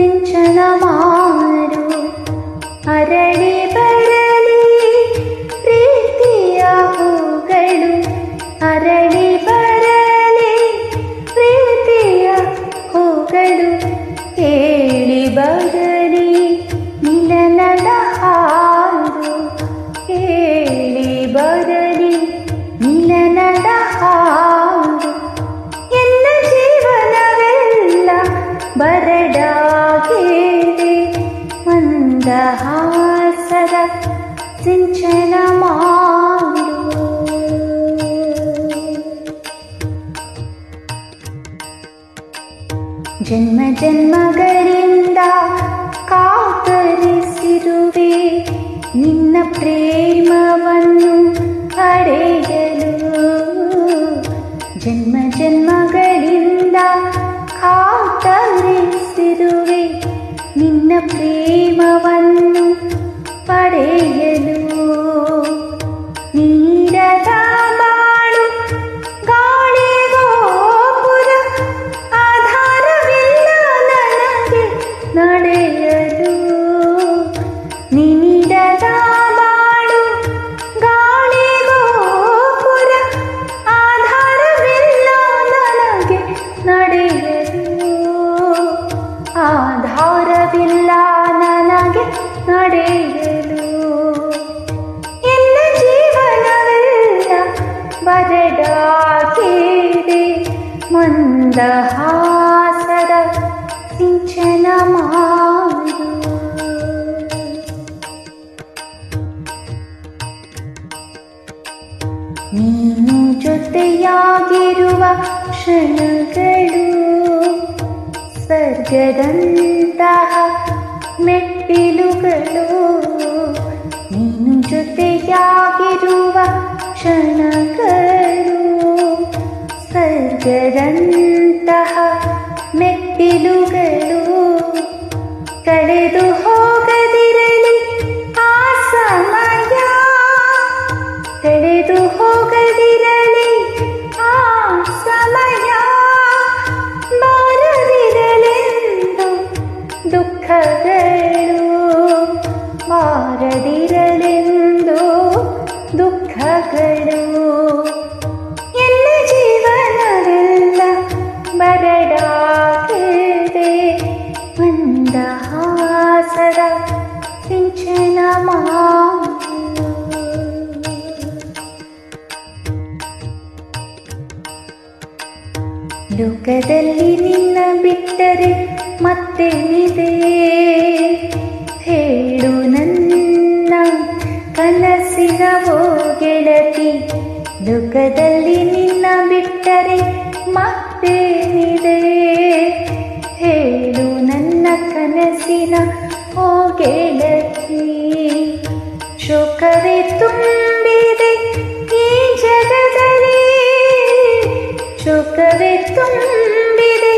ಸಿಂಚನ ಮಾಡು. ಅರಳಿ ಬರಲಿ ಪ್ರೀತಿಯ ಹೂಗಳು, ಅರಳಿ ಬರಲಿ ಪ್ರೀತಿಯ ಹೂಗಳು. ಕೇಳಿ ಬರಲಿ ಮಿಲನದ ಹಾಡು, ಕೇಳಿ ಬರಲಿ ಮಿಲನದ ಹಾಡು. ಎಲ್ಲ ಜೀವನವೆಲ್ಲ ಬರಡಾಗಿದೆ, ಮಂದಹಾಸದ ಸಿಂಚನ ಮಾಡು. ಜನ್ಮ ಜನ್ಮಗಳಿಂದ ಕಾತರಿಸಿರುವೆ ನಿನ್ನ ಪ್ರೇಮವನ್ನು ಪಡೆಯಲು. ಜನ್ಮ ಜನ್ಮಗಳಿಂದ ಕಾತರಿಸಿರುವೆ ನಿನ್ನ ಪ್ರೇಮವನ್ನು ಪಡೆಯಲು. ನೀರದ ಬಾಳು ಗಾಳಿಗೋಪುರ, ಆಧಾರವಿಲ್ಲ ನನಗೆ ನಡೆಯಲು. ನೀರದ ಬಾಳು ಗಾಳಿಗೋಪುರ, ಆಧಾರವಿಲ್ಲ ನನಗೆ ನಡೆಯಲು. ಆಧಾರವಿಲ್ಲ ನನಗೆ ನಡೆಯಲು. ಎಲ್ಲ ಜೀವನವೆಲ್ಲ ಬರಡಾಗಿದೆ, ಮಂದಹಾಸದ ಸಿಂಚನ ಮಾಡು. ನೀನು ಜೊತೆಯಾಗಿರುವ ಕ್ಷಣಗಳು ಸ್ವರ್ಗದಂತಹ ಮೆಟ್ಟಿಲುಗಳು. ನೀನು ಜೊತೆಯಾಗಿರುವ ಕ್ಷಣಗಳು ಸ್ವರ್ಗದಂತಹ ಮೆಟ್ಟಿಲುಗಳು. ಕಳೆದು ಹೋಗದಿರಲಿ ಆ ಸಮಯ, ಕಳೆದು ಹೋಗದಿರಲಿ ಆ ಸಮಯ. ಬಾರದಿರಲೆಂದು ದುಃಖಗಳು, ಬಾರದಿರಲೆಂದು ದುಃಖಗಳು. ಎಲ್ಲ ಜೀವನವೆಲ್ಲ ಬರಡಾಗಿದೆ, ಮಂದಹಾಸದ ಸಿಂಚನ ಮಾಡು. ಲೋಕದಲ್ಲಿ ನಿನ್ನ ಬಿಟ್ಟರೆ ಮತ್ತೇನಿದೆ ಹೇಳು ನನ್ನ ಕನಸಿನ ಓ ಗೆಳತಿ. ಲೋಕದಲ್ಲಿ ನಿನ್ನ ಬಿಟ್ಟರೆ ಮತ್ತೇನಿದೆ ಹೇಳು ನನ್ನ ಕನಸಿನ ಓ ಗೆಳತಿ. ಶೋಕವೇ ತುಂಬಿದೆ ಈ ಜಗದಲ್ಲಿ, ಶೋಕವೇ ತುಂಬಿದೆ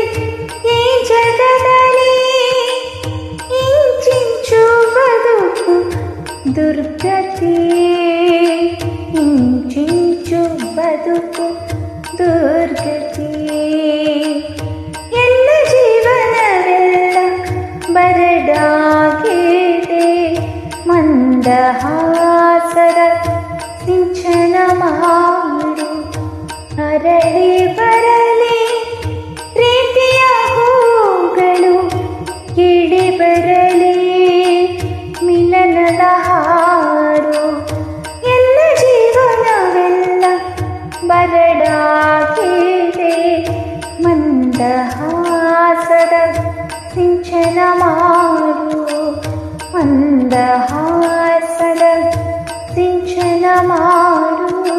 ಈ ಜಗದಲ್ಲಿ. ಇಂಚಿಂಚು ಬದುಕು ದುರ್ಗತಿ, ಇಂಚಿಂಚು ಬದುಕು ದುರ್ಗತಿ. ಎಲ್ಲ ಜೀವನವೆಲ್ಲ ಬರಡಾಗಿದೆ, ಮಂದಹಾಸದ ಸಿಂಚನ ಮಾಡು. ಅರಳಿ ಬರಲಿ ಪ್ರೀತಿಯ ಹೂಗಳು, ಕಿಡಿ ಬರಲಿ ಮಿಲನದ ಹಾಡು. ಎಲ್ಲ ಜೀವನವೆಲ್ಲ ಬರಡಾಗಿದೆ, ಮಂದಹಾಸದ ಸಿಂಚನ ಮಾಡು. ಮಂದಹಾಸದ ಸಿಂಚನ ಮಾಡು,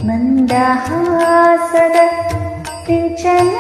ಮಂದಹಾಸದ ಸಿಂಚನ